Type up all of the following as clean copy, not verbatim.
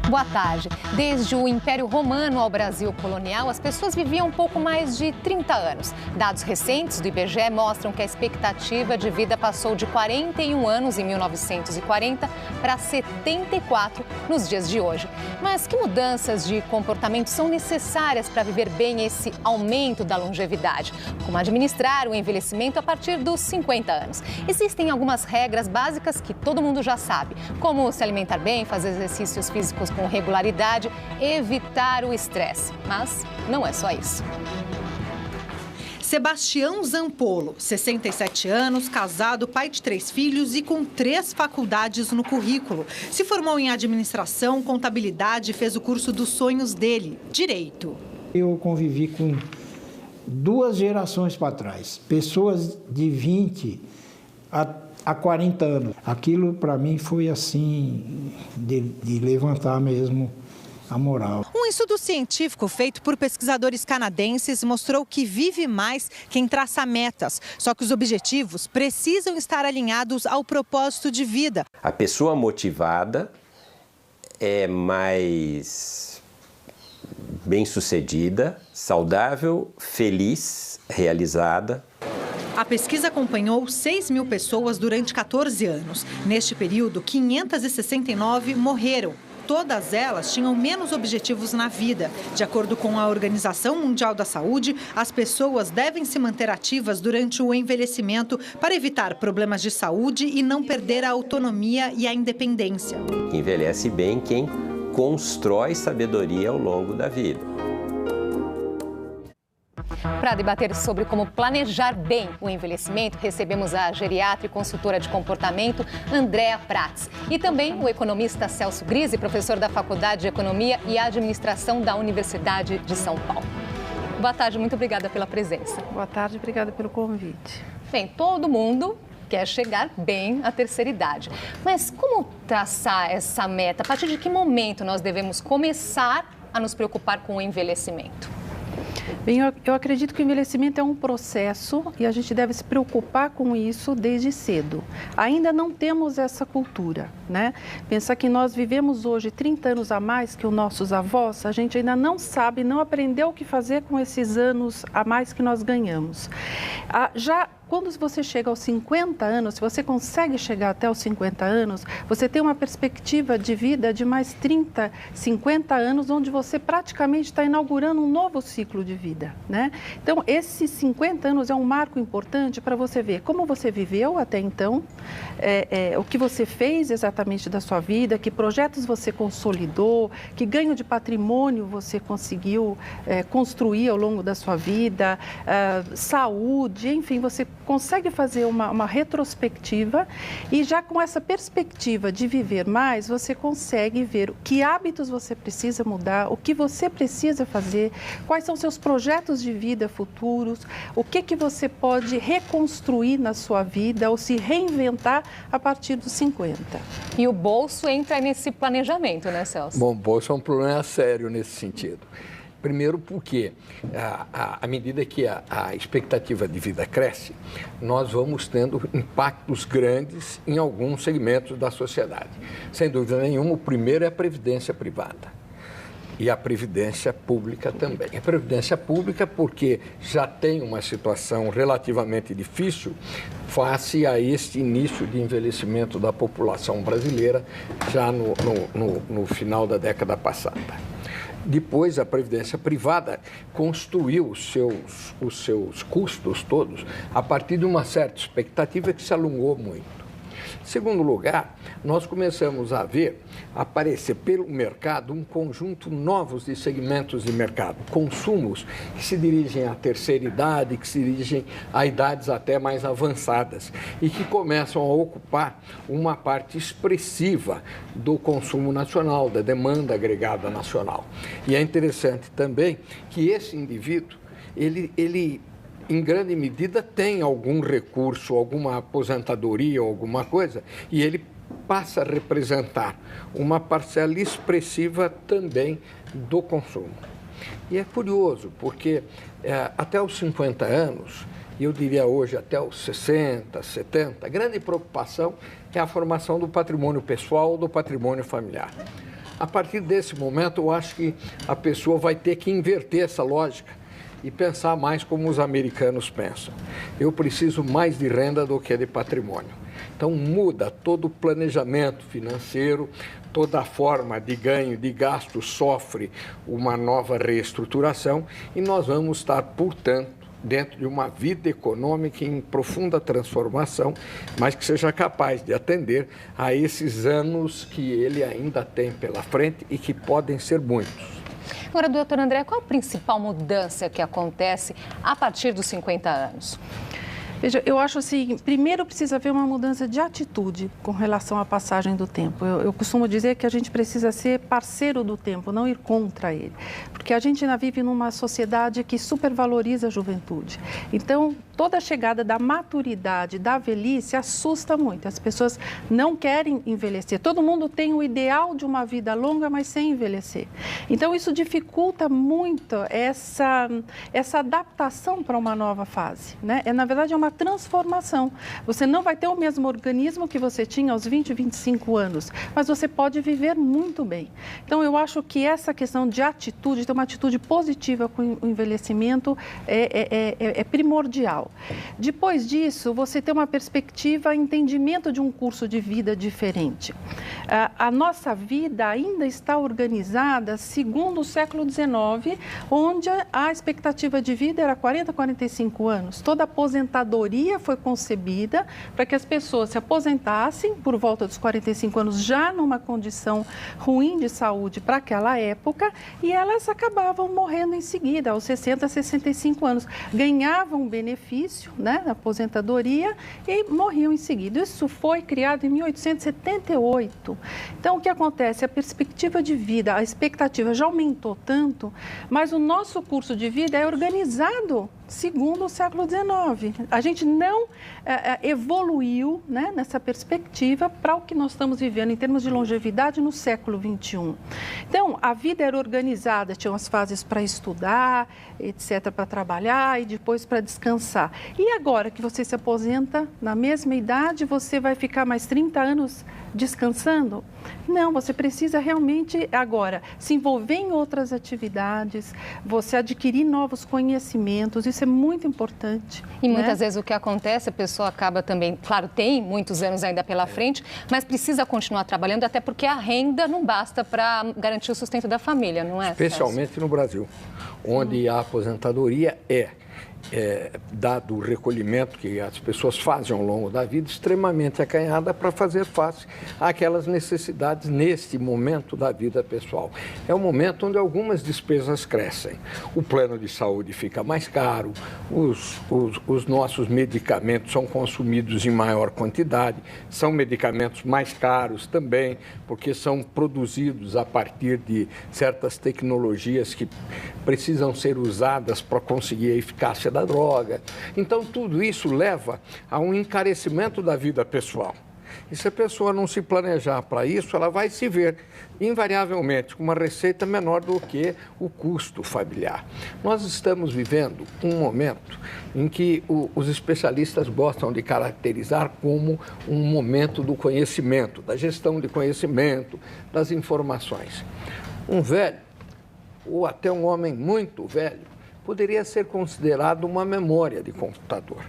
Boa tarde. Desde o Império Romano ao Brasil colonial, as pessoas viviam um pouco mais de 30 anos. Dados recentes do IBGE mostram que a expectativa de vida passou de 41 anos em 1940 para 74 nos dias de hoje. Mas que mudanças de comportamento são necessárias para viver bem esse aumento da longevidade? Como administrar o envelhecimento a partir dos 50 anos? Existem algumas regras básicas que todo mundo já sabe, como se alimentar bem, fazer exercícios físicos com regularidade, evitar o estresse. Mas não é só isso. Sebastião Zampolo, 67 anos, casado, pai de 3 filhos e com 3 faculdades no currículo. Se formou em administração, contabilidade e fez o curso dos sonhos dele, direito. Eu convivi com 2 gerações para trás, pessoas de 20 a 40 anos. Aquilo para mim foi assim, de levantar mesmo a moral. Um estudo científico feito por pesquisadores canadenses mostrou que vive mais quem traça metas. Só que os objetivos precisam estar alinhados ao propósito de vida. A pessoa motivada é mais bem-sucedida, saudável, feliz, realizada. A pesquisa acompanhou 6.000 pessoas durante 14 anos. Neste período, 569 morreram. Todas elas tinham menos objetivos na vida. De acordo com a Organização Mundial da Saúde, as pessoas devem se manter ativas durante o envelhecimento para evitar problemas de saúde e não perder a autonomia e a independência. Envelhece bem quem constrói sabedoria ao longo da vida. Para debater sobre como planejar bem o envelhecimento, recebemos a geriatra e consultora de comportamento, Andréa Prats, e também o economista Celso Grise, professor da Faculdade de Economia e Administração da Universidade de São Paulo. Boa tarde, muito obrigada pela presença. Boa tarde, obrigada pelo convite. Bem, todo mundo quer chegar bem à terceira idade, mas como traçar essa meta? A partir de que momento nós devemos começar a nos preocupar com o envelhecimento? Bem, eu acredito que o envelhecimento é um processo e a gente deve se preocupar com isso desde cedo. Ainda não temos essa cultura, né? Pensar que nós vivemos hoje 30 anos a mais que os nossos avós, a gente ainda não sabe, não aprendeu o que fazer com esses anos a mais que nós ganhamos. Quando você chega aos 50 anos, se você consegue chegar até os 50 anos, você tem uma perspectiva de vida de mais 30, 50 anos, onde você praticamente está inaugurando um novo ciclo de vida, né? Então, esses 50 anos é um marco importante para você ver como você viveu até então, o que você fez exatamente da sua vida, que projetos você consolidou, que ganho de patrimônio você conseguiu construir ao longo da sua vida, saúde, enfim, você consegue fazer uma retrospectiva e já com essa perspectiva de viver mais, você consegue ver que hábitos você precisa mudar, o que você precisa fazer, quais são seus projetos de vida futuros, o que você pode reconstruir na sua vida ou se reinventar a partir dos 50. E o bolso entra nesse planejamento, né, Celso? Bom, o bolso é um problema sério nesse sentido. Primeiro porque, à medida que a expectativa de vida cresce, nós vamos tendo impactos grandes em alguns segmentos da sociedade. Sem dúvida nenhuma, o primeiro é a previdência privada. E a previdência pública também. A previdência pública porque já tem uma situação relativamente difícil face a este início de envelhecimento da população brasileira já no final da década passada. Depois, a previdência privada construiu os seus custos todos a partir de uma certa expectativa que se alongou muito. Em segundo lugar, nós começamos a ver aparecer pelo mercado um conjunto novos de segmentos de mercado, consumos que se dirigem à terceira idade, que se dirigem a idades até mais avançadas e que começam a ocupar uma parte expressiva do consumo nacional, da demanda agregada nacional. E é interessante também que esse indivíduo, ele em grande medida, tem algum recurso, alguma aposentadoria, alguma coisa, e ele passa a representar uma parcela expressiva também do consumo. E é curioso, porque até os 50 anos, e eu diria hoje até os 60, 70, a grande preocupação é a formação do patrimônio pessoal, do patrimônio familiar. A partir desse momento, eu acho que a pessoa vai ter que inverter essa lógica e pensar mais como os americanos pensam. Eu preciso mais de renda do que de patrimônio. Então, muda todo o planejamento financeiro, toda a forma de ganho, de gasto sofre uma nova reestruturação e nós vamos estar, portanto, dentro de uma vida econômica em profunda transformação, mas que seja capaz de atender a esses anos que ele ainda tem pela frente e que podem ser muitos. Agora, doutor André, qual a principal mudança que acontece a partir dos 50 anos? Veja, eu acho assim, primeiro precisa haver uma mudança de atitude com relação à passagem do tempo. Eu costumo dizer que a gente precisa ser parceiro do tempo, não ir contra ele. Porque a gente ainda vive numa sociedade que supervaloriza a juventude. Então, toda a chegada da maturidade, da velhice, assusta muito. As pessoas não querem envelhecer. Todo mundo tem o ideal de uma vida longa, mas sem envelhecer. Então, isso dificulta muito essa adaptação para uma nova fase, né? Na verdade, é uma transformação. Você não vai ter o mesmo organismo que você tinha aos 20, 25 anos, mas você pode viver muito bem. Então, eu acho que essa questão de atitude, ter uma atitude positiva com o envelhecimento é primordial. Depois disso, você ter uma perspectiva, entendimento de um curso de vida diferente. A nossa vida ainda está organizada segundo o século XIX, onde a expectativa de vida era 40, 45 anos. Toda aposentadoria foi concebida para que as pessoas se aposentassem por volta dos 45 anos, já numa condição ruim de saúde para aquela época, e elas acabavam morrendo em seguida, aos 60, 65 anos. Ganhavam benefício, né, na aposentadoria e morriam em seguida. Isso foi criado em 1878. Então, o que acontece? A perspectiva de vida, a expectativa já aumentou tanto, mas o nosso curso de vida é organizado segundo o século XIX. A gente não evoluiu, né, nessa perspectiva para o que nós estamos vivendo em termos de longevidade no século XXI. Então, a vida era organizada, tinha as fases para estudar, etc., para trabalhar e depois para descansar. E agora que você se aposenta na mesma idade, você vai ficar mais 30 anos descansando? Não, você precisa realmente agora se envolver em outras atividades, você adquirir novos conhecimentos, isso é muito importante. E muitas vezes o que acontece, a pessoa acaba também, claro, tem muitos anos ainda pela frente, mas precisa continuar trabalhando, até porque a renda não basta para garantir o sustento da família, não é? Especialmente no Brasil, onde a aposentadoria dado o recolhimento que as pessoas fazem ao longo da vida, extremamente acanhada para fazer face àquelas necessidades neste momento da vida pessoal. É um momento onde algumas despesas crescem. O plano de saúde fica mais caro, os nossos medicamentos são consumidos em maior quantidade, são medicamentos mais caros também, porque são produzidos a partir de certas tecnologias que precisam ser usadas para conseguir a eficácia da droga. Então, tudo isso leva a um encarecimento da vida pessoal. E se a pessoa não se planejar para isso, ela vai se ver, invariavelmente, com uma receita menor do que o custo familiar. Nós estamos vivendo um momento em que os especialistas gostam de caracterizar como um momento do conhecimento, da gestão de conhecimento, das informações. Um velho, ou até um homem muito velho, poderia ser considerado uma memória de computador.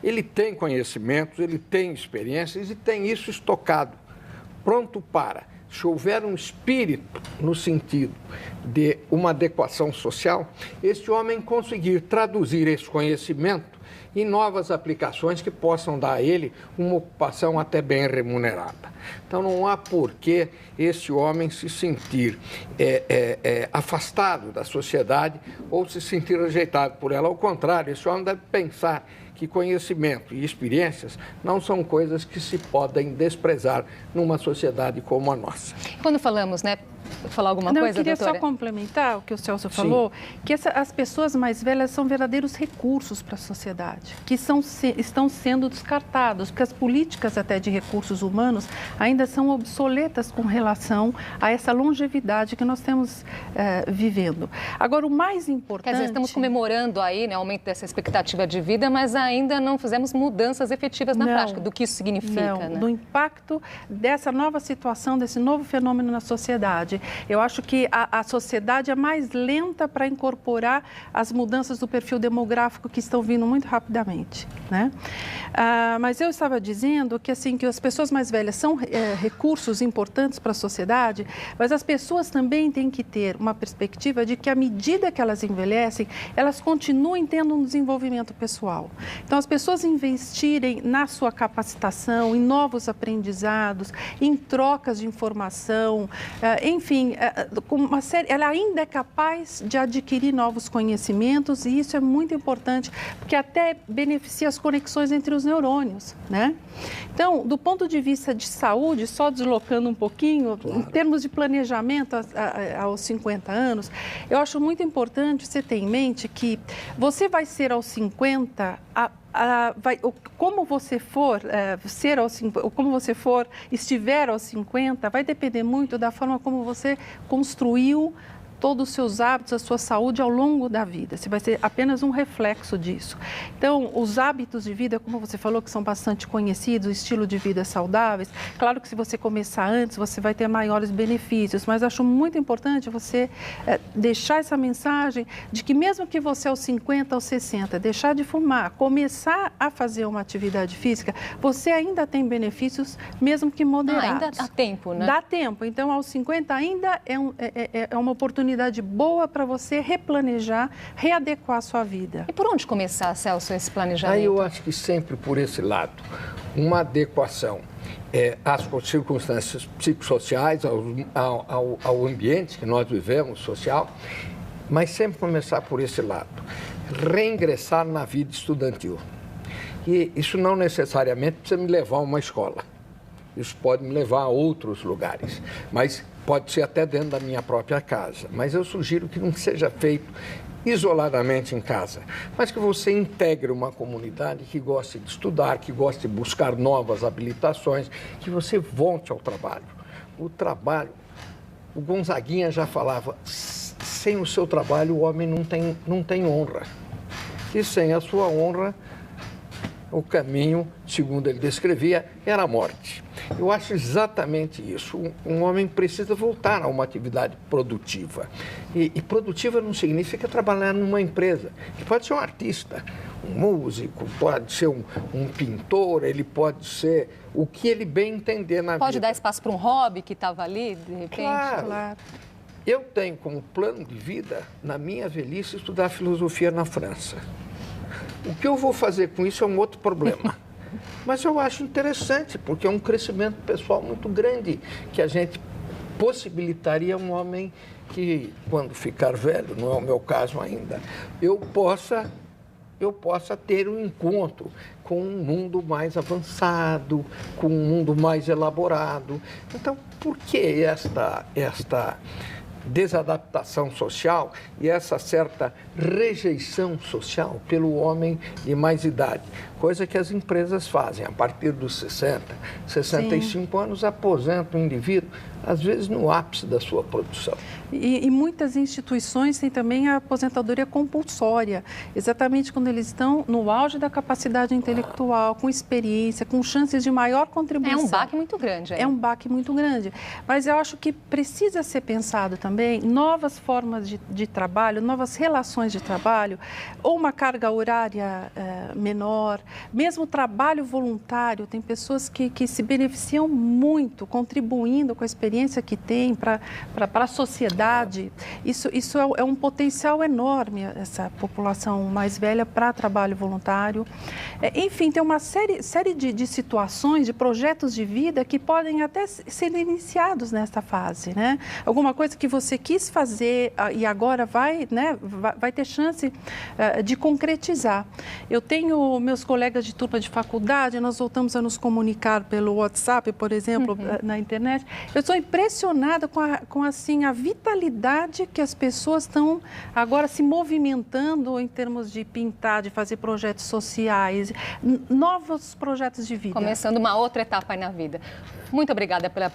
Ele tem conhecimentos, ele tem experiências e tem isso estocado, pronto para, se houver um espírito no sentido de uma adequação social, este homem conseguir traduzir esse conhecimento em novas aplicações que possam dar a ele uma ocupação até bem remunerada. Então, não há por que esse homem se sentir afastado da sociedade ou se sentir rejeitado por ela. Ao contrário, esse homem deve pensar que conhecimento e experiências não são coisas que se podem desprezar numa sociedade como a nossa. Quando falamos, né? Falar alguma coisa, doutora? Eu queria só complementar o que o Celso falou, que as pessoas mais velhas são verdadeiros recursos para a sociedade, que estão sendo descartados, porque as políticas até de recursos humanos ainda são obsoletas com relação a essa longevidade que nós temos vivendo. Agora, o mais importante... Quer dizer, estamos comemorando aí, né, o aumento dessa expectativa de vida, mas ainda não fizemos mudanças efetivas na prática do que isso significa, né? Do impacto dessa nova situação, desse novo fenômeno na sociedade. sociedade. Eu acho que a sociedade é mais lenta para incorporar as mudanças do perfil demográfico que estão vindo muito rapidamente, né? Mas eu estava dizendo que, assim, que as pessoas mais velhas são recursos importantes para a sociedade, mas as pessoas também têm que ter uma perspectiva de que, à medida que elas envelhecem, elas continuem tendo um desenvolvimento pessoal. Então, as pessoas investirem na sua capacitação, em novos aprendizados, em trocas de informação, enfim, com uma série, ela ainda é capaz de adquirir novos conhecimentos, e isso é muito importante, porque até beneficia as conexões entre os neurônios, né? Então, do ponto de vista de saúde, só deslocando um pouquinho, claro, em termos de planejamento aos 50 anos, eu acho muito importante você ter em mente que você vai ser aos 50, como você for estiver aos 50, vai depender muito da forma como você construiu todos os seus hábitos, a sua saúde ao longo da vida. Você vai ser apenas um reflexo disso. Então, os hábitos de vida, como você falou, que são bastante conhecidos, o estilo de vida saudáveis, claro que se você começar antes, você vai ter maiores benefícios, mas acho muito importante você deixar essa mensagem de que mesmo que você aos 50, aos 60, deixar de fumar, começar a fazer uma atividade física, você ainda tem benefícios, mesmo que moderados. Ainda dá tempo, né? Dá tempo. Então, aos 50 ainda é uma oportunidade boa para você replanejar, readequar a sua vida. E por onde começar, Celso, esse planejamento? Eu acho que sempre por esse lado. Uma adequação às circunstâncias psicossociais, ao ambiente que nós vivemos, social, mas sempre começar por esse lado. Reingressar na vida estudantil. E isso não necessariamente precisa me levar a uma escola. Isso pode me levar a outros lugares, mas pode ser até dentro da minha própria casa. Mas eu sugiro que não seja feito isoladamente em casa, mas que você integre uma comunidade que goste de estudar, que goste de buscar novas habilitações, que você volte ao trabalho. O trabalho, o Gonzaguinha já falava, sem o seu trabalho o homem não tem honra. E sem a sua honra, o caminho, segundo ele descrevia, era a morte. Eu acho exatamente isso. Um homem precisa voltar a uma atividade produtiva. E produtiva não significa trabalhar numa empresa. Ele pode ser um artista, um músico, pode ser um pintor, ele pode ser o que ele bem entender na vida. Pode dar espaço para um hobby que estava ali, de repente? Claro. Eu tenho como plano de vida, na minha velhice, estudar filosofia na França. O que eu vou fazer com isso é um outro problema. Mas eu acho interessante, porque é um crescimento pessoal muito grande, que a gente possibilitaria um homem que, quando ficar velho, não é o meu caso ainda, eu possa ter um encontro com um mundo mais avançado, com um mundo mais elaborado. Então, por que esta desadaptação social e essa certa rejeição social pelo homem de mais idade? Coisa que as empresas fazem a partir dos 60, 65 anos, aposentam o indivíduo, às vezes no ápice da sua produção. E muitas instituições têm também a aposentadoria compulsória, exatamente quando eles estão no auge da capacidade intelectual, com experiência, com chances de maior contribuição. É um baque muito grande. É um baque muito grande. Mas eu acho que precisa ser pensado também novas formas de trabalho, novas relações de trabalho, ou uma carga horária menor, mesmo trabalho voluntário. Tem pessoas que se beneficiam muito, contribuindo com a experiência que têm para a sociedade. Isso é um potencial enorme, essa população mais velha, para trabalho voluntário. Enfim, tem uma série de situações, de projetos de vida que podem até ser iniciados nessa fase, né? Alguma coisa que você quis fazer e agora vai ter chance de concretizar. Eu tenho meus colegas de turma de faculdade, nós voltamos a nos comunicar pelo WhatsApp, por exemplo, na internet. Eu estou impressionada com assim, a vitalidade que as pessoas estão agora se movimentando em termos de pintar, de fazer projetos sociais, novos projetos de vida. Começando uma outra etapa aí na vida. Muito obrigada pela